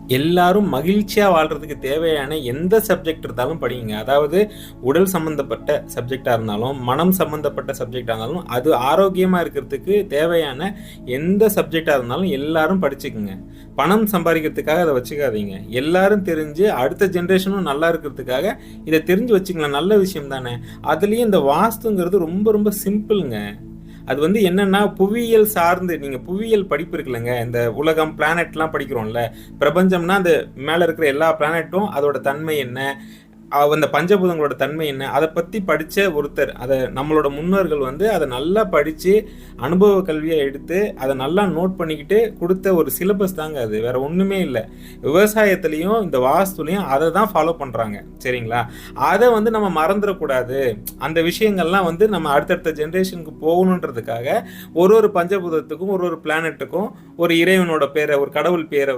எல்லாரும் மகிழ்ச்சியா வாழ்றதுக்கு தேவையான எந்த சப்ஜெக்ட் இருந்தாலும் படிங்க. அதாவது உடல் சம்பந்தப்பட்ட சப்ஜெக்ட்டா இருந்தாலும், மனம் சம்பந்தப்பட்ட சப்ஜெக்ட்டா இருந்தாலும், அது ஆரோக்கியமா இருக்கிறதுக்கு தேவையான எந்த சப்ஜெக்ட்டா இருந்தாலும் எல்லாரும் படிச்சுக்குங்க. பணம் சம்பாதிக்கிறதுக்காக அத வச்சுக்காதீங்க. எல்லாரும் தெரிஞ்சு அடுத்த ஜெனரேஷனும் நல்லா இருக்கிறதுக்காக இத தெரிஞ்சு வச்சுக்கலாம். நல்ல விஷயம் தானே. அதுலயும் இந்த வாஸ்துங்கிறது ரொம்ப ரொம்ப சிம்பிள்ங்க. அது வந்து என்னன்னா புவியியல் சார்ந்து நீங்க புவியியல் படிப்பு இருக்குல்லங்க, இந்த உலகம் பிளானட்லாம் படிக்கிறோம்ல, பிரபஞ்சம்னா அந்த மேல இருக்கிற எல்லா பிளானட்டும் அதோட தன்மை என்ன, அந்த பஞ்சபூதங்களோட தன்மை என்ன, அதை பற்றி படித்த ஒருத்தர், அதை நம்மளோட முன்னோர்கள் வந்து அதை நல்லா படித்து அனுபவ கல்வியை எடுத்து அதை நல்லா நோட் பண்ணிக்கிட்டு கொடுத்த ஒரு சிலபஸ் தாங்க அது, வேற ஒன்றுமே இல்லை. விவசாயத்துலேயும் இந்த வாஸ்துலையும் அதை தான் ஃபாலோ பண்ணுறாங்க. சரிங்களா? அதை வந்து நம்ம மறந்துடக்கூடாது. அந்த விஷயங்கள்லாம் வந்து நம்ம அடுத்தடுத்த ஜென்ரேஷனுக்கு போகணுன்றதுக்காக ஒரு ஒரு பஞ்சபூதத்துக்கும் ஒரு ஒரு பிளானட்டுக்கும் ஒரு இறைவனோட பேரை, ஒரு கடவுள் பேரை